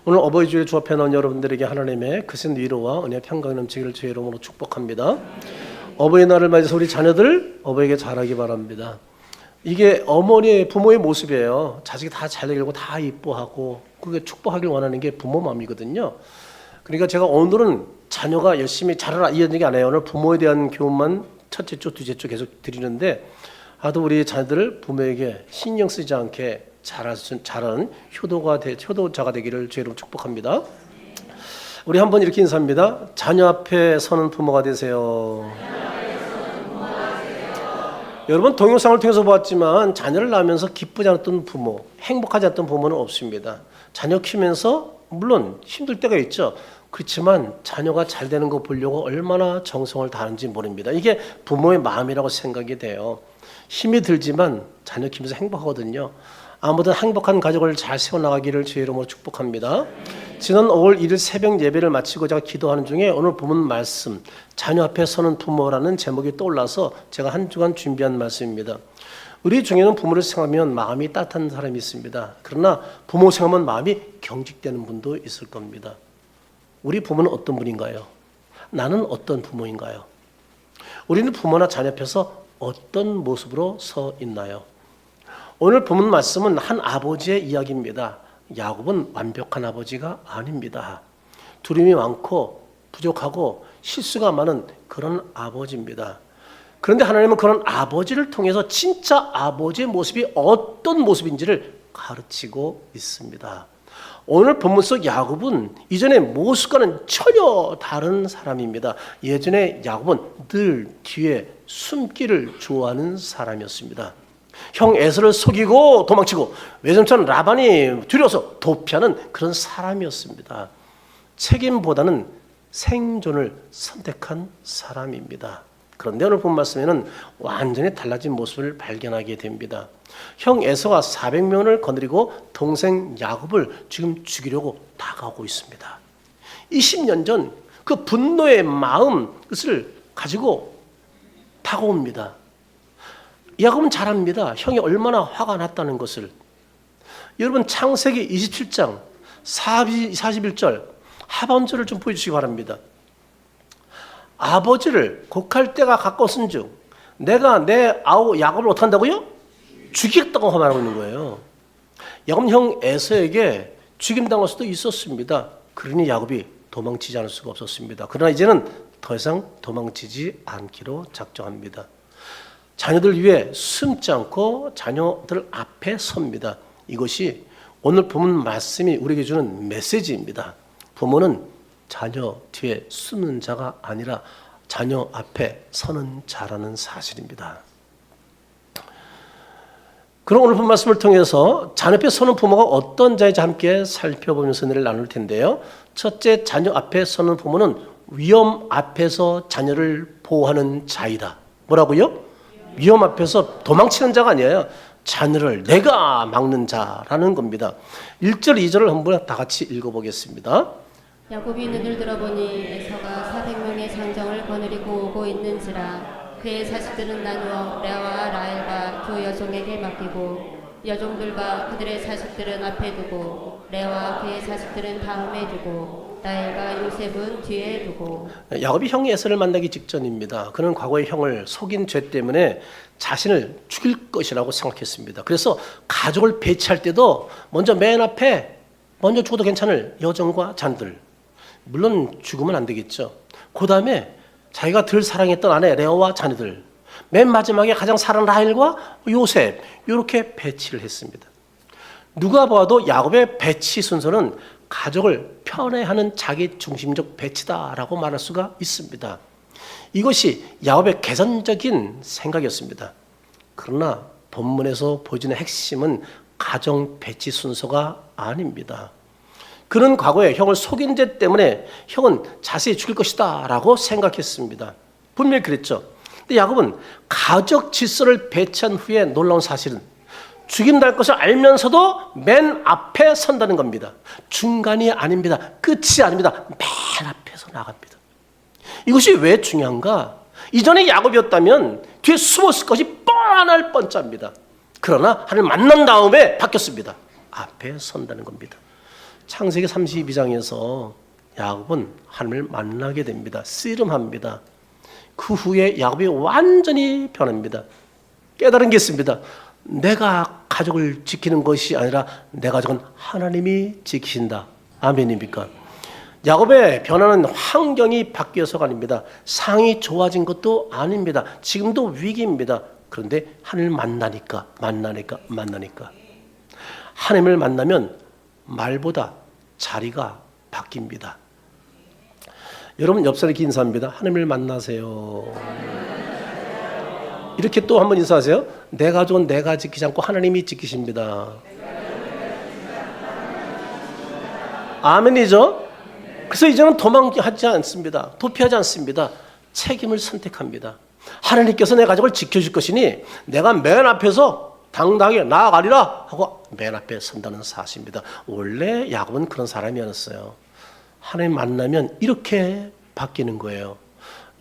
오늘 어버이 주일 주앞에 나온 여러분들에게 하나님의 크신 위로와 은혜 평강 넘치기를 주의 이름으로 축복합니다. 어버이날을 맞이해서 우리 자녀들 어버이에게 잘하기 바랍니다. 이게 어머니의 부모의 모습이에요. 자식이 다 잘 되고 다 이뻐하고 그게 축복하길 원하는 게 부모 마음이거든요. 그러니까 제가 오늘은 자녀가 열심히 잘하라 이 얘기 안 해요. 오늘 부모에 대한 교훈만 첫째 주, 둘째 주 계속 드리는데 하도 우리 자녀들을 부모에게 신경 쓰지 않게 잘하는 효도자가 되기를 주의 이름으로 축복합니다. 우리 한번 이렇게 인사합니다. 자녀 앞에 서는 부모가 되세요. 여러분 동영상을 통해서 보았지만 자녀를 낳으면서 기쁘지 않았던 부모, 행복하지 않았던 부모는 없습니다. 자녀 키우면서 물론 힘들 때가 있죠. 그렇지만 자녀가 잘 되는 거 보려고 얼마나 정성을 다하는지 모릅니다. 이게 부모의 마음이라고 생각이 돼요. 힘이 들지만 자녀 키우면서 행복하거든요. 아무든 행복한 가족을 잘 세워나가기를 주의 이름으로 축복합니다. 지난 5월 1일 새벽 예배를 마치고 제가 기도하는 중에 오늘 본문 말씀 자녀 앞에 서는 부모라는 제목이 떠올라서 제가 한 주간 준비한 말씀입니다. 우리 중에는 부모를 생각하면 마음이 따뜻한 사람이 있습니다. 그러나 부모 생각하면 마음이 경직되는 분도 있을 겁니다. 우리 부모는 어떤 분인가요? 나는 어떤 부모인가요? 우리는 부모나 자녀 앞에서 어떤 모습으로 서 있나요? 오늘 본문 말씀은 한 아버지의 이야기입니다. 야곱은 완벽한 아버지가 아닙니다. 두려움이 많고 부족하고 실수가 많은 그런 아버지입니다. 그런데 하나님은 그런 아버지를 통해서 진짜 아버지의 모습이 어떤 모습인지를 가르치고 있습니다. 오늘 본문 속 야곱은 이전의 모습과는 전혀 다른 사람입니다. 예전에 야곱은 늘 뒤에 숨기를 좋아하는 사람이었습니다. 형 에서를 속이고 도망치고 외삼촌 라반이 두려워서 도피하는 그런 사람이었습니다. 책임보다는 생존을 선택한 사람입니다. 그런데 오늘 본 말씀에는 완전히 달라진 모습을 발견하게 됩니다. 형 에서가 400명을 거느리고 동생 야곱을 지금 죽이려고 다가오고 있습니다. 20년 전 그 분노의 마음 그것을 가지고 다가옵니다. 야곱은 잘 압니다. 형이 얼마나 화가 났다는 것을. 여러분 창세기 27장 41절 하반절을 좀 보여주시기 바랍니다. 아버지를 곡할 때가 가까웠은 즉 내가 내 아우 야곱을 어떡한다고요? 죽이겠다고 말하고 있는 거예요. 야곱은 형 에서에게 죽임당할 수도 있었습니다. 그러니 야곱이 도망치지 않을 수가 없었습니다. 그러나 이제는 더 이상 도망치지 않기로 작정합니다. 자녀들 위해 숨지 않고 자녀들 앞에 섭니다. 이것이 오늘 본문 말씀이 우리에게 주는 메시지입니다. 부모는 자녀 뒤에 숨는 자가 아니라 자녀 앞에 서는 자라는 사실입니다. 그럼 오늘 본 말씀을 통해서 자녀 앞에 서는 부모가 어떤 자인지 함께 살펴보면서 은혜를 나눌 텐데요. 첫째, 자녀 앞에 서는 부모는 위험 앞에서 자녀를 보호하는 자이다. 뭐라고요? 위험 앞에서 도망치는 자가 아니에요. 자녀를 내가 막는 자라는 겁니다. 1절, 2절을 한번 다 같이 읽어보겠습니다. 야곱이 눈을 들어보니 에서가 400명의 장정을 거느리고 오고 있는지라 그의 자식들은 나누어 레아와 라헬과 두 여종에게 맡기고 여종들과 그들의 자식들은 앞에 두고 레아와 그의 자식들은 다음에 두고 라헬과 요셉은 뒤에 두고. 야곱이 형 에서를 만나기 직전입니다. 그는 과거에 형을 속인 죄 때문에 자신을 죽일 것이라고 생각했습니다. 그래서 가족을 배치할 때도 먼저 맨 앞에 먼저 죽어도 괜찮을 여종과 잔들, 물론 죽으면 안 되겠죠. 그 다음에 자기가 덜 사랑했던 아내 레아와 자녀들, 맨 마지막에 가장 사랑하는 라헬과 요셉, 이렇게 배치를 했습니다. 누가 봐도 야곱의 배치 순서는 가족을 편애하는 자기 중심적 배치다라고 말할 수가 있습니다. 이것이 야곱의 개선적인 생각이었습니다. 그러나 본문에서 보여주는 핵심은 가정 배치 순서가 아닙니다. 그는 과거에 형을 속인 죄 때문에 형은 자세히 죽일 것이다 라고 생각했습니다. 분명히 그랬죠. 근데 야곱은 가족 질서를 배치한 후에 놀라운 사실은 죽임당할 것을 알면서도 맨 앞에 선다는 겁니다. 중간이 아닙니다. 끝이 아닙니다. 맨 앞에서 나갑니다. 이것이 왜 중요한가? 이전에 야곱이었다면 뒤에 숨었을 것이 뻔할 뻔짜입니다. 그러나 하나님 만난 다음에 바뀌었습니다. 앞에 선다는 겁니다. 창세기 32장에서 야곱은 하나님을 만나게 됩니다. 씨름합니다. 그 후에 야곱이 완전히 변합니다. 깨달은 게 있습니다. 내가 가족을 지키는 것이 아니라 내 가족은 하나님이 지키신다. 아멘입니까? 야곱의 변화는 환경이 바뀌어서가 아닙니다. 상황이 좋아진 것도 아닙니다. 지금도 위기입니다. 그런데 하나님을 만나니까 하나님을 만나면 말보다 자리가 바뀝니다. 여러분 옆 사람에게 인사합니다. 하나님을 만나세요. 이렇게 또 한번 인사하세요. 내 가족은 내가 지키지 않고 하나님이 지키십니다. 아멘이죠? 그래서 이제는 도망하지 않습니다. 도피하지 않습니다. 책임을 선택합니다. 하나님께서 내 가족을 지켜줄 것이니 내가 맨 앞에서 당당하게 나아가리라 하고 맨 앞에 선다는 사실입니다. 원래 야곱은 그런 사람이었어요. 하나님 만나면 이렇게 바뀌는 거예요.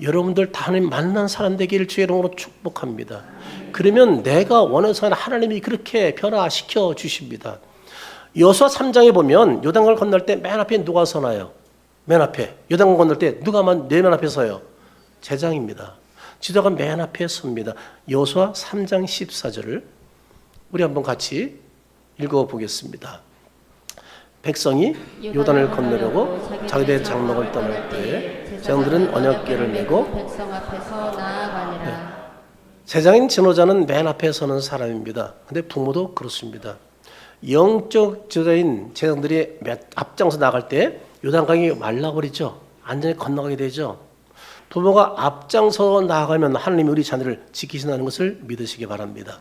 여러분들 다 하나님 만난 사람 되기를 주의 이름으로 축복합니다. 그러면 내가 원해서 하나님이 그렇게 변화시켜 주십니다. 여호수아 3장에 보면 요단강을 건널 때 맨 앞에 누가 서나요? 맨 앞에 요단강 건널 때 누가 맨 앞에 서요? 제장입니다. 지도가 맨 앞에 섭니다. 여호수아 3장 14절을 우리 한번 같이 읽어보겠습니다. 백성이 요단을 건너려고 자기들의 장막을 떠날 때 제장들은 언약궤를 메고 백성 앞에서 나아가니라. 제장인 지도자는 맨 앞에 서는 사람입니다. 근데 부모도 그렇습니다. 영적 지도자인 제장들이 앞장서 나갈 때 요단강이 말라버리죠. 안전히 건너가게 되죠. 부모가 앞장서 나아가면 하나님이 우리 자녀를 지키신다는 것을 믿으시기 바랍니다.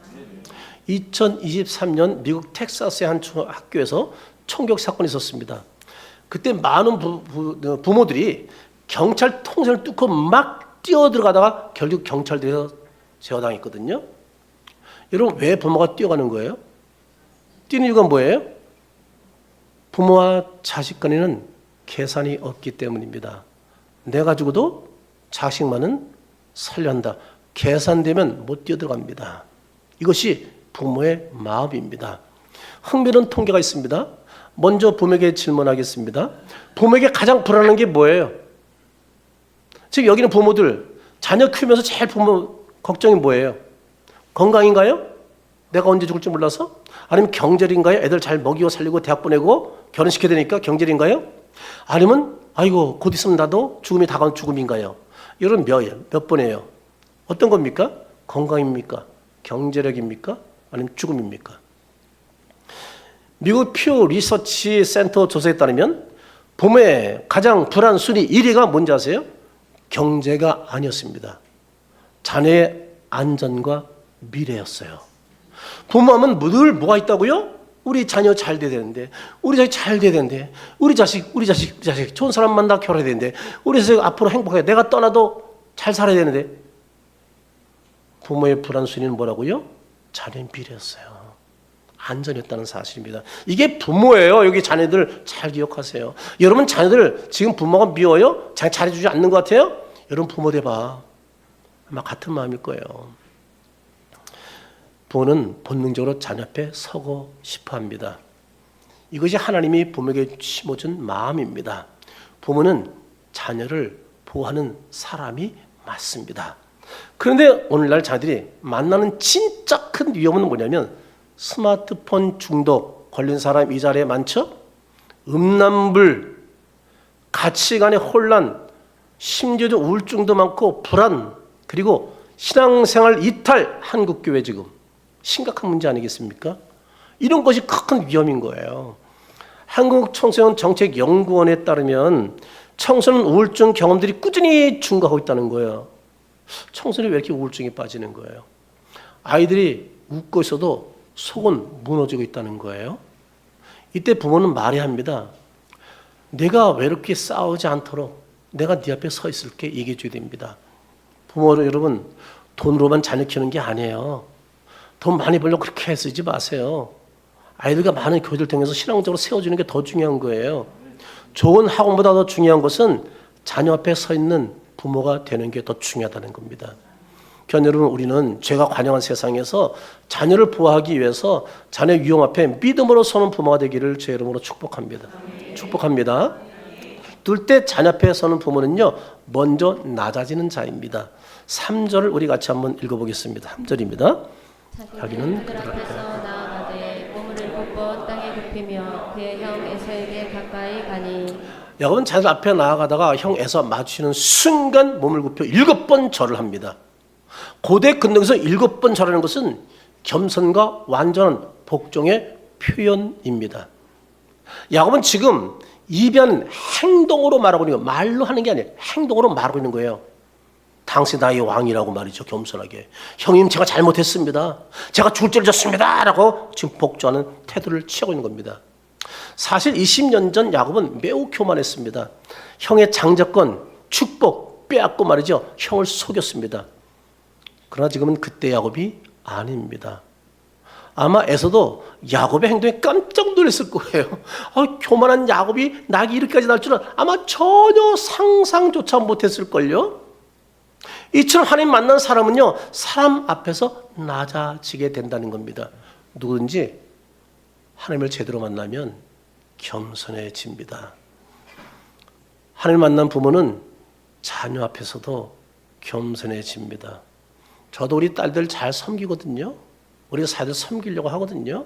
2023년 미국 텍사스의 한 학교에서 총격 사건이 있었습니다. 그때 많은 부모들이 경찰 통제를 뚫고 막 뛰어들어가다가 결국 경찰들에서 제어당했거든요. 여러분 왜 부모가 뛰어가는 거예요? 뛰는 이유가 뭐예요? 부모와 자식 간에는 계산이 없기 때문입니다. 내가 죽어도 자식만은 살려한다. 계산되면 못 뛰어들어갑니다. 이것이 부모의 마음입니다. 흥미로운 통계가 있습니다. 먼저 부모에게 질문하겠습니다. 부모에게 가장 불안한 게 뭐예요? 지금 여기는 부모들 자녀 키우면서 제일 부모 걱정이 뭐예요? 건강인가요? 내가 언제 죽을지 몰라서? 아니면 경제인가요? 애들 잘 먹이고 살리고 대학 보내고 결혼시켜야 되니까 경제인가요? 아니면 아이고 곧 있으면 나도 죽음이 다가온 죽음인가요? 여러분 몇 번이에요? 어떤 겁니까? 건강입니까? 경제력입니까? 아니면 죽음입니까? 미국 퓨 리서치 센터 조사에 따르면 부모의 가장 불안 순위 1위가 뭔지 아세요? 경제가 아니었습니다. 자녀의 안전과 미래였어요. 부모하면 늘 뭐가 있다고요? 우리 자녀 잘 돼야 되는데, 우리 자식 잘 돼야 되는데, 우리 자식 좋은 사람 만나 결혼해야 되는데, 우리 자식 앞으로 행복해. 내가 떠나도 잘 살아야 되는데. 부모의 불안 순위는 뭐라고요? 자녀의 미래였어요. 안전이었다는 사실입니다. 이게 부모예요. 여기 자녀들 잘 기억하세요. 여러분 자녀들 지금 부모가 미워요? 잘 잘해주지 않는 것 같아요? 여러분 부모 돼봐. 아마 같은 마음일 거예요. 부모는 본능적으로 자녀 앞에 서고 싶어합니다. 이것이 하나님이 부모에게 심어준 마음입니다. 부모는 자녀를 보호하는 사람이 맞습니다. 그런데 오늘날 자녀들이 만나는 진짜 큰 위험은 뭐냐면 스마트폰 중독 걸린 사람 이 자리에 많죠? 음란물, 가치관의 혼란, 심지어 우울증도 많고 불안, 그리고 신앙생활 이탈, 한국교회 지금 심각한 문제 아니겠습니까? 이런 것이 큰 위험인 거예요. 한국청소년 정책연구원에 따르면 청소년 우울증 경험들이 꾸준히 증가하고 있다는 거예요. 청소년이 왜 이렇게 우울증에 빠지는 거예요? 아이들이 웃고 있어도 속은 무너지고 있다는 거예요. 이때 부모는 말해야 합니다. 내가 외롭게 싸우지 않도록 내가 네 앞에 서 있을게 얘기해 줘야 됩니다. 부모로 여러분 돈으로만 자녀 키우는 게 아니에요. 돈 많이 벌려고 그렇게 쓰지 마세요. 아이들과 많은 교육을 통해서 신앙적으로 세워주는 게 더 중요한 거예요. 좋은 학원보다 더 중요한 것은 자녀 앞에 서 있는 부모가 되는 게 더 중요하다는 겁니다. 그러니까 여러분 우리는 죄가 관영한 세상에서 자녀를 보호하기 위해서 자녀 위험 앞에 믿음으로 서는 부모가 되기를 주의 이름으로 축복합니다. 축복합니다. 둘째 자녀 앞에 서는 부모는요, 먼저 낮아지는 자입니다. 3절을 우리 같이 한번 읽어보겠습니다. 3절입니다. 자기는 그들 앞에서 나아가되 몸을 7번 땅에 굽히며 그의 형 에서에게 가까이 가니. 야곱은 자녀 앞에 나아가다가 형 에서 마주치는 순간 몸을 굽혀 7번 절을 합니다. 고대 근동에서 7번 절하는 것은 겸손과 완전한 복종의 표현입니다. 야곱은 지금 이변 행동으로 말하고 있는 거예요. 말로 하는 게 아니에요. 행동으로 말하고 있는 거예요. 당신 나의 왕이라고 말이죠. 겸손하게. 형님 제가 잘못했습니다. 제가 죽을 죄를 졌습니다. 라고 지금 복종하는 태도를 취하고 있는 겁니다. 사실 20년 전 야곱은 매우 교만했습니다. 형의 장자권, 축복 빼앗고 말이죠. 형을 속였습니다. 그러나 지금은 그때 야곱이 아닙니다. 아마 에서도 야곱의 행동에 깜짝 놀랐을 거예요. 교만한 야곱이 낙이 이렇게까지 날 줄은 아마 전혀 상상조차 못했을걸요. 이처럼 하나님 만난 사람은요, 사람 앞에서 낮아지게 된다는 겁니다. 누구든지 하나님을 제대로 만나면 겸손해집니다. 하나님 만난 부모는 자녀 앞에서도 겸손해집니다. 저도 우리 딸들 잘 섬기거든요. 우리가 사회를 섬기려고 하거든요.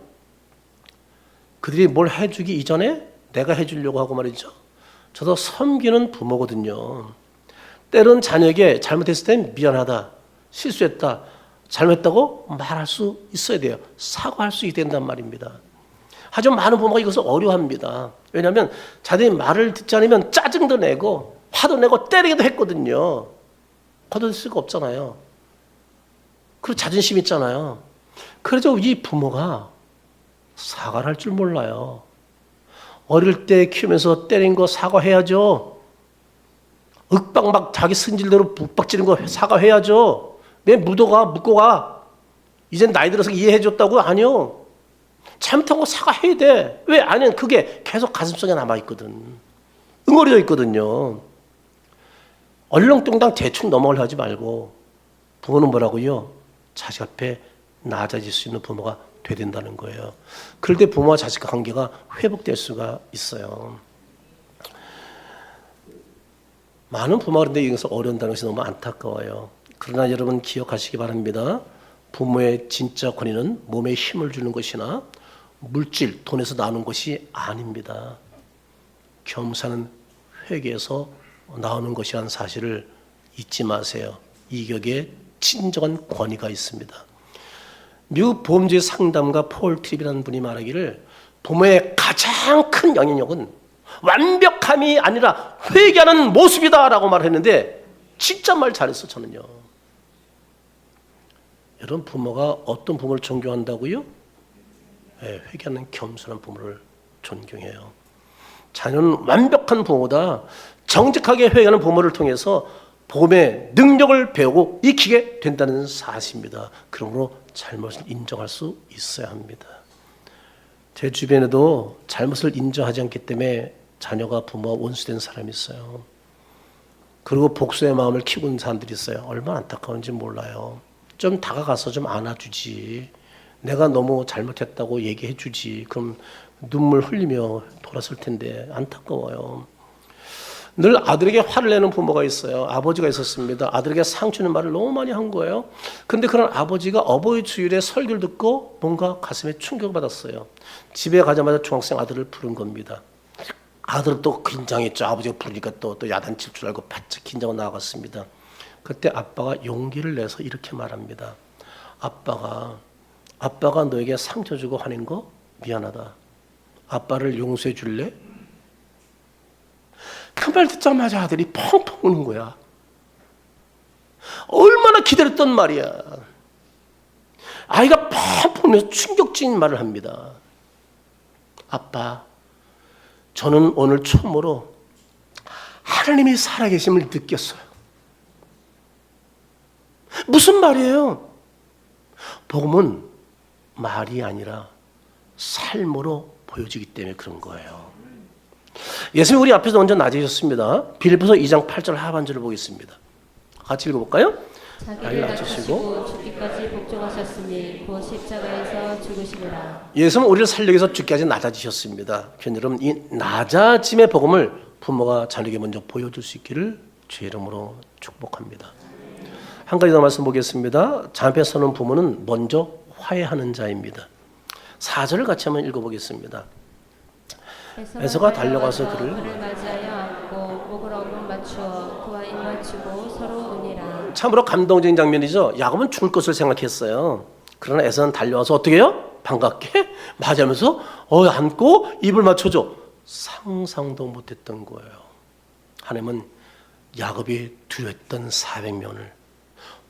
그들이 뭘 해주기 이전에 내가 해주려고 하고 말이죠. 저도 섬기는 부모거든요. 때론 자녀에게 잘못했을 땐 미안하다, 실수했다, 잘못했다고 말할 수 있어야 돼요. 사과할 수 있어야 된단 말입니다. 하지만 많은 부모가 이것을 어려워합니다. 왜냐하면 자녀이 말을 듣지 않으면 짜증도 내고 화도 내고 때리기도 했거든요. 거둘 수가 없잖아요. 그리고 자존심 있잖아요. 그래서 이 부모가 사과를 할 줄 몰라요. 어릴 때 키우면서 때린 거 사과해야죠. 윽박 막 자기 승질대로 북박지는 거 사과해야죠. 왜 묶고 가? 이젠 나이 들어서 이해해줬다고? 아니요. 잘못한 거 사과해야 돼. 왜? 아니면 그게 계속 가슴속에 남아있거든. 응어리져 있거든요. 얼렁뚱땅 대충 넘어가려 하지 말고 부모는 뭐라고요? 자식 앞에 낮아질 수 있는 부모가 돼야 된다는 거예요. 그럴 때 부모와 자식과 관계가 회복될 수가 있어요. 많은 부모가 그런데 여기서 어려운다는 것이 너무 안타까워요. 그러나 여러분 기억하시기 바랍니다. 부모의 진짜 권위는 몸에 힘을 주는 것이나 물질, 돈에서 나오는 것이 아닙니다. 겸손한 회개에서 나오는 것이라는 사실을 잊지 마세요. 이 격에 진정한 권위가 있습니다. 미국 보험주의 상담가 폴 트립이라는 분이 말하기를 부모의 가장 큰 영향력은 완벽함이 아니라 회개하는 모습이다라고 말했는데 진짜 말 잘했어 저는요. 여러분 부모가 어떤 부모를 존경한다고요? 네, 회개하는 겸손한 부모를 존경해요. 자녀는 완벽한 부모보다 정직하게 회개하는 부모를 통해서 복음의 능력을 배우고 익히게 된다는 사실입니다. 그러므로 잘못을 인정할 수 있어야 합니다. 제 주변에도 잘못을 인정하지 않기 때문에 자녀가 부모와 원수된 사람이 있어요. 그리고 복수의 마음을 키우고 있는 사람들이 있어요. 얼마나 안타까운지 몰라요. 좀 다가가서 좀 안아주지. 내가 너무 잘못했다고 얘기해 주지. 그럼 눈물 흘리며 돌았을 텐데 안타까워요. 늘 아들에게 화를 내는 부모가 있어요. 아버지가 있었습니다. 아들에게 상처 주는 말을 너무 많이 한 거예요. 그런데 그런 아버지가 어버이 주일에 설교를 듣고 뭔가 가슴에 충격을 받았어요. 집에 가자마자 중학생 아들을 부른 겁니다. 아들은 또 긴장했죠. 아버지가 부르니까 또 야단칠 줄 알고 바짝 긴장하고 나아갔습니다. 그때 아빠가 용기를 내서 이렇게 말합니다. 아빠가 너에게 상처 주고 화낸 거 미안하다. 아빠를 용서해 줄래? 그 말 듣자마자 아들이 펑펑 우는 거야. 얼마나 기다렸던 말이야. 아이가 펑펑 울면서 충격적인 말을 합니다. 아빠, 저는 오늘 처음으로 하나님이 살아계심을 느꼈어요. 무슨 말이에요? 복음은 말이 아니라 삶으로 보여지기 때문에 그런 거예요. 예수님이 우리 앞에서 먼저 낮아지셨습니다. 빌립보서 2장 8절 하반절을 보겠습니다. 같이 읽어볼까요? 자기를 낮추시고 죽기까지 복종하셨으니 곧 십자가에서 죽으시리라. 예수는 우리를 살리기 위해서 죽기까지 낮아지셨습니다. 여러분, 이 낮아짐의 복음을 부모가 자녀에게 먼저 보여줄 수 있기를 주의 이름으로 축복합니다. 한 가지 더 말씀 보겠습니다. 자녀 앞에 서는 부모는 먼저 화해하는 자입니다. 4절을 같이 한번 읽어보겠습니다. 에서가 달려가서 그를 맞이하여 안고 목을 어금 맞추어 그와 입 맞추고 서로 우니라. 참으로 감동적인 장면이죠. 야곱은 죽을 것을 생각했어요. 그러나 에서는 달려와서 어떻게 해요? 반갑게 맞으면서 안고 입을 맞춰줘. 상상도 못했던 거예요. 하나님은 야곱이 두려웠던 400명을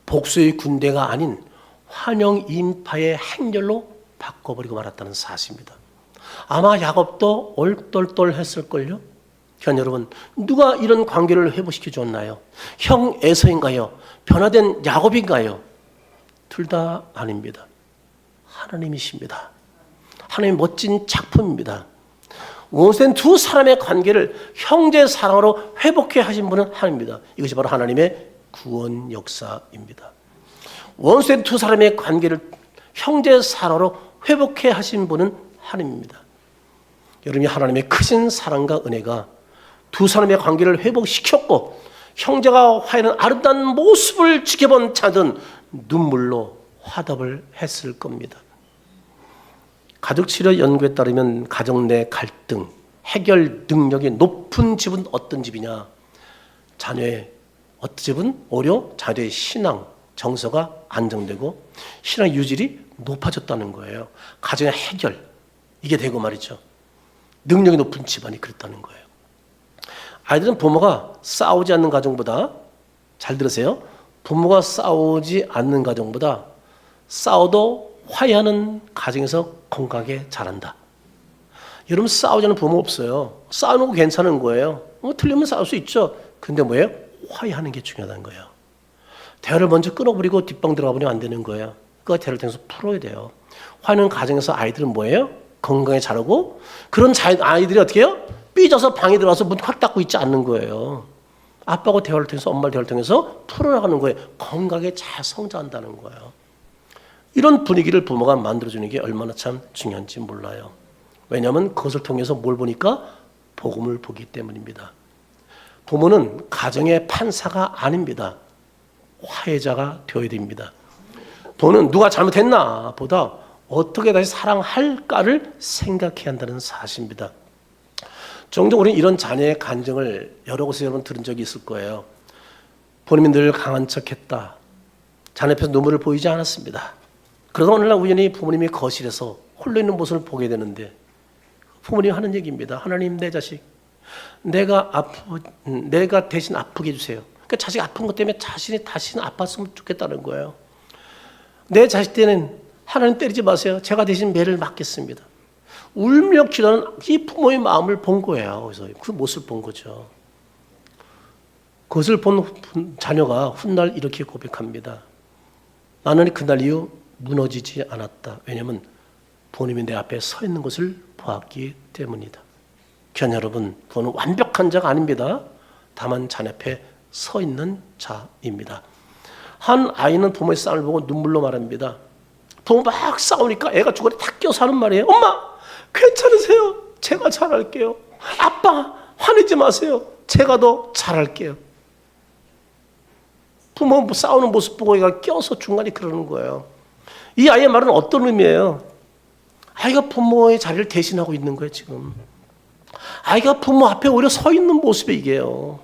복수의 군대가 아닌 환영 인파의 행렬로 바꿔버리고 말았다는 사실입니다. 아마 야곱도 얼떨떨했을걸요. 현 여러분, 누가 이런 관계를 회복시켜 줬나요? 형 에서인가요? 변화된 야곱인가요? 둘 다 아닙니다. 하나님이십니다. 하나님의 멋진 작품입니다. 원수된 두 사람의 관계를 형제 사랑으로 회복해 하신 분은 하나님입니다. 이것이 바로 하나님의 구원 역사입니다. 원수된 두 사람의 관계를 형제 사랑으로 회복해 하신 분은 하나님입니다. 여러분이 하나님의 크신 사랑과 은혜가 두 사람의 관계를 회복시켰고 형제가 화해하는 아름다운 모습을 지켜본 자들은 눈물로 화답을 했을 겁니다. 가족치료 연구에 따르면 가정 내 갈등, 해결 능력이 높은 집은 어떤 집이냐? 자녀의 어떤 집은 오히려 자녀의 신앙, 정서가 안정되고 신앙 유질이 높아졌다는 거예요. 가정의 해결, 이게 되고 말이죠. 능력이 높은 집안이 그랬다는 거예요. 아이들은 부모가 싸우지 않는 가정보다, 잘 들으세요, 부모가 싸우지 않는 가정보다 싸워도 화해하는 가정에서 건강하게 자란다. 여러분, 싸우지 않는 부모 없어요. 싸우는 거 괜찮은 거예요. 틀리면 싸울 수 있죠. 근데 뭐예요? 화해하는 게 중요하다는 거예요. 대화를 먼저 끊어버리고 뒷방 들어가 버리면 안 되는 거예요. 그 대화를 통해서 풀어야 돼요. 화해하는 가정에서 아이들은 뭐예요? 건강하게 자라고, 그런 아이들이 어떻게 해요? 삐져서 방에 들어가서 문 확 닫고 있지 않는 거예요. 아빠하고 대화를 통해서, 엄마를 대화를 통해서 풀어나가는 거예요. 건강하게 잘 성장한다는 거예요. 이런 분위기를 부모가 만들어주는 게 얼마나 참 중요한지 몰라요. 왜냐하면 그것을 통해서 뭘 보니까? 복음을 보기 때문입니다. 부모는 가정의 판사가 아닙니다. 화해자가 되어야 됩니다. 부모는 누가 잘못했나 보다 어떻게 다시 사랑할까를 생각해야 한다는 사실입니다. 종종 우리는 이런 자녀의 간증을 여러 곳에서 여러분 들은 적이 있을 거예요. 부모님이 늘 강한 척했다. 자녀 앞에서 눈물을 보이지 않았습니다. 그러다 어느 날 우연히 부모님이 거실에서 홀로 있는 모습을 보게 되는데 부모님이 하는 얘기입니다. 하나님, 내 자식 내가 대신 아프게 해주세요. 그러니까 자식 아픈 것 때문에 자신이 다시는 아팠으면 좋겠다는 거예요. 내 자식 때는 하나님 때리지 마세요. 제가 대신 매를 맞겠습니다. 울며 기도하는 이 부모의 마음을 본 거예요. 그래서 그 모습을 본 거죠. 그것을 본 자녀가 훗날 이렇게 고백합니다. 나는 그날 이후 무너지지 않았다. 왜냐하면 부모님이 내 앞에 서 있는 것을 보았기 때문이다. 귀한 여러분, 부모는 완벽한 자가 아닙니다. 다만 자녀 앞에 서 있는 자입니다. 한 아이는 부모의 싸움을 보고 눈물로 말합니다. 부모 막 싸우니까 애가 주거리 탁 껴서 하는 말이에요. 엄마, 괜찮으세요? 제가 잘할게요. 아빠, 화내지 마세요. 제가 더 잘할게요. 부모 싸우는 모습 보고 애가 껴서 중간에 그러는 거예요. 이 아이의 말은 어떤 의미예요? 아이가 부모의 자리를 대신하고 있는 거예요, 지금. 아이가 부모 앞에 오히려 서 있는 모습이 이게요.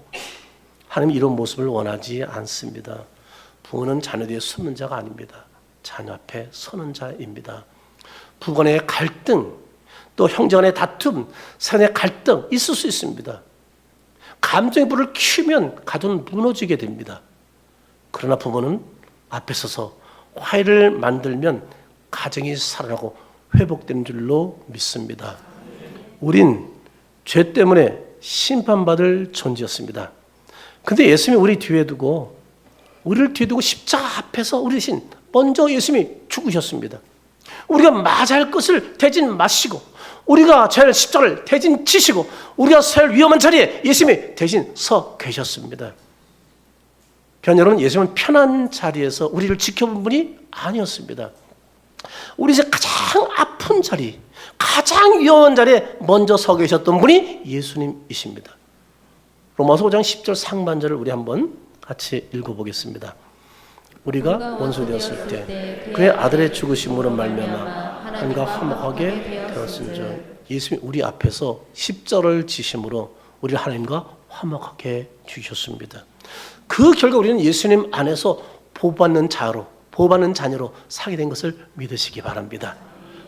하나님은 이런 모습을 원하지 않습니다. 부모는 자녀 뒤에 숨는 자가 아닙니다. 자녀 앞에 서는 자입니다. 부부 간의 갈등, 또 형제 간의 다툼, 사내 갈등 있을 수 있습니다. 감정의 불을 키우면 가정은 무너지게 됩니다. 그러나 부모는 앞에 서서 화해를 만들면 가정이 살아나고 회복되는 줄로 믿습니다. 우린 죄 때문에 심판받을 존재였습니다. 근데 예수님이 우리 뒤에 두고, 우리를 뒤에 두고 십자가 앞에서 우리 대신 먼저 예수님이 죽으셨습니다. 우리가 맞아야 할 것을 대신 마시고, 우리가 져야 할 십자가를 대신 지시고, 우리가 서야 할 위험한 자리에 예수님이 대신 서 계셨습니다. 그러니까 여러분, 예수님은 편한 자리에서 우리를 지켜본 분이 아니었습니다. 우리 이제 가장 아픈 자리, 가장 위험한 자리에 먼저 서 계셨던 분이 예수님이십니다. 로마서 5장 10절 상반절을 우리 한번 같이 읽어보겠습니다. 우리가 원수 되었을 때 그의 아들의 죽으심으로 말미암아 하나님과 화목하게 되었은즉, 예수님이 우리 앞에서 십자를 지심으로 우리를 하나님과 화목하게 주셨습니다. 그 결과 우리는 예수님 안에서 보호받는 자녀로 살게 된 것을 믿으시기 바랍니다.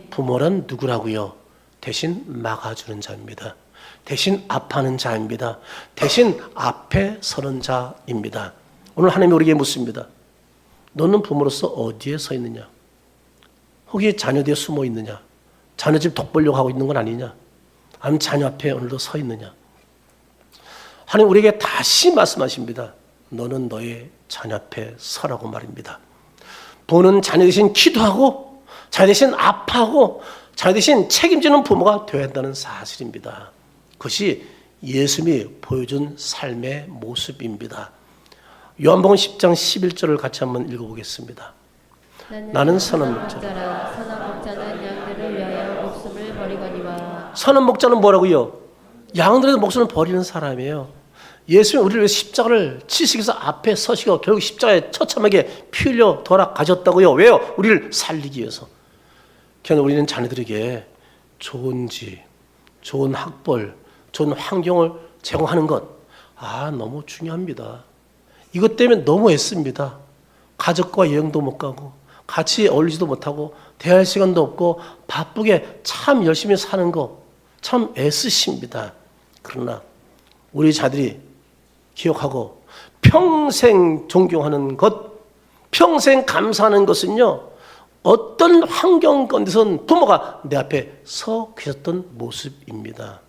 부모란 누구라고요? 대신 막아주는 자입니다. 대신 앞하는 자입니다. 대신 앞에 서는 자입니다. 오늘 하나님이 우리에게 묻습니다. 너는 부모로서 어디에 서 있느냐? 혹시 자녀 뒤에 숨어 있느냐? 자녀 집 덕보려고 하고 있는 건 아니냐? 아니면 자녀 앞에 오늘도 서 있느냐? 하나님 우리에게 다시 말씀하십니다. 너는 너의 자녀 앞에 서라고 말입니다. 부모는 자녀 대신 기도하고, 자녀 대신 아파하고, 자녀 대신 책임지는 부모가 되어야 한다는 사실입니다. 그것이 예수님이 보여준 삶의 모습입니다. 요한복음 10장 11절을 같이 한번 읽어보겠습니다. 나는 선한 목자라. 선한 목자는 양들을 위하여 목숨을 버리거니와. 선한 목자는 뭐라고요? 양들의 목숨을 버리는 사람이에요. 예수님이 우리를 위해서 십자가를 치시기 위해서 앞에 서시고 결국 십자가에 처참하게 피 흘려 돌아가셨다고요. 왜요? 우리를 살리기 위해서. 그러나 우리는 자녀들에게 좋은 집, 좋은 학벌, 좋은 환경을 제공하는 것, 너무 중요합니다. 이것 때문에 너무 애씁니다. 가족과 여행도 못 가고, 같이 어울리지도 못하고, 대화할 시간도 없고, 바쁘게 참 열심히 사는 거 참 애쓰십니다. 그러나 우리 자들이 기억하고 평생 존경하는 것, 평생 감사하는 것은요, 어떤 환경 가운데선 부모가 내 앞에 서 계셨던 모습입니다.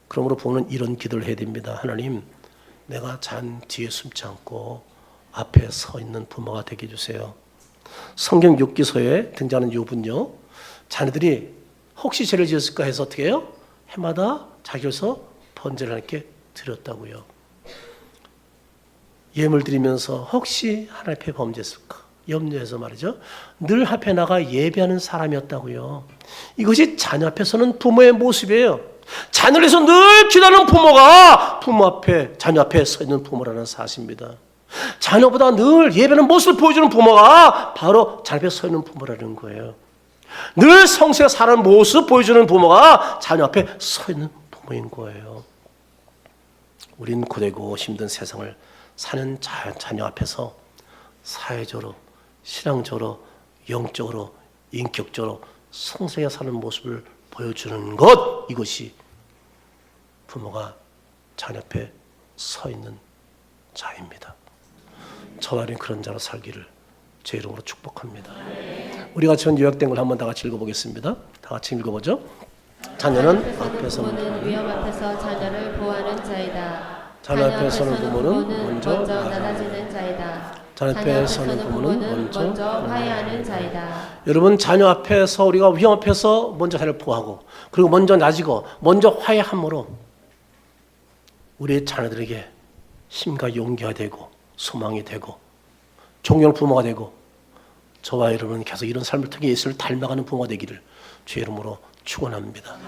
그러므로 부모는 이런 기도를 해야 됩니다. 하나님, 내가 잔 뒤에 숨지 않고 앞에 서 있는 부모가 되게 해주세요. 성경 욥기서에 등장하는 욥은요, 자녀들이 혹시 죄를 지었을까 해서 어떻게 해요? 해마다 자기로서 번제를 하나님께 드렸다고요. 예물 드리면서 혹시 하나님 앞에 범죄했을까 염려해서 말이죠, 늘 앞에 나가 예배하는 사람이었다고요. 이것이 자녀 앞에 서는 부모의 모습이에요. 자녀를 위해서 늘 기도하는 부모가 부모 앞에, 자녀 앞에 서 있는 부모라는 사실입니다. 자녀보다 늘 예배하는 모습을 보여주는 부모가 바로 자녀 앞에 서 있는 부모라는 거예요. 늘 성실하게 사는 모습 보여주는 부모가 자녀 앞에 서 있는 부모인 거예요. 우린 고되고 힘든 세상을 사는 자녀 앞에서 사회적으로, 신앙적으로, 영적으로, 인격적으로 성실하게 사는 모습을 보여주는 것, 이것이 부모가 자녀 앞에 서 있는 자입니다. 저와 여러분이 그런 자로 살기를 제 이름으로 축복합니다. 우리가 전 요약된 걸 한번 다 같이 읽어보겠습니다. 다 같이 읽어보죠. 자녀는 앞에서 위험 앞에서 자녀를 보호하는 자이다. 자녀 앞에 서는 부모는 먼저 낮아지는 자이다. 자녀 앞에 서는 부모는 먼저 화해하는 자이다. 여러분, 자녀 앞에서 우리가 위험 앞에서 먼저 자녀를 보호하고, 그리고 먼저 낮이고 먼저 화해함으로 우리의 자녀들에게 힘과 용기가 되고 소망이 되고 존경하는 부모가 되고, 저와 여러분은 계속 이런 삶을 통해 예수를 닮아가는 부모가 되기를 주의 이름으로 축원합니다.